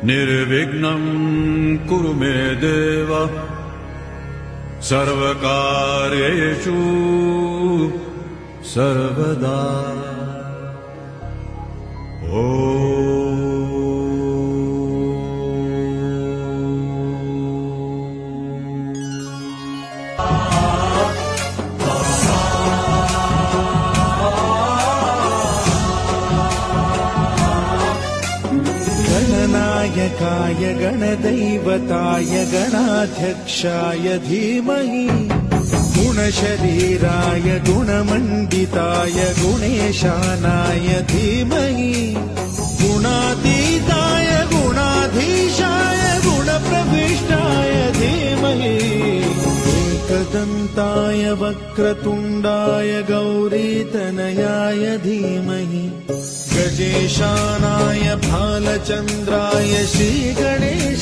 निर्विघ्नं कुरु मे देव सर्वकार्येषु सर्वदा। गणनायकाय गणदैवताय गणाध्यक्षाय धीमहि गुणशरीराय गुणमण्डिताय गुणेशानाय धीमहि गुणातीताय गुणाधीशाय गुणप्रविष्टाय धीमहि एकदन्ताय वक्रतुण्डाय गौरीतनयाय धीमहि गजेशानाय भालचन्द्राय श्रीगणेशाय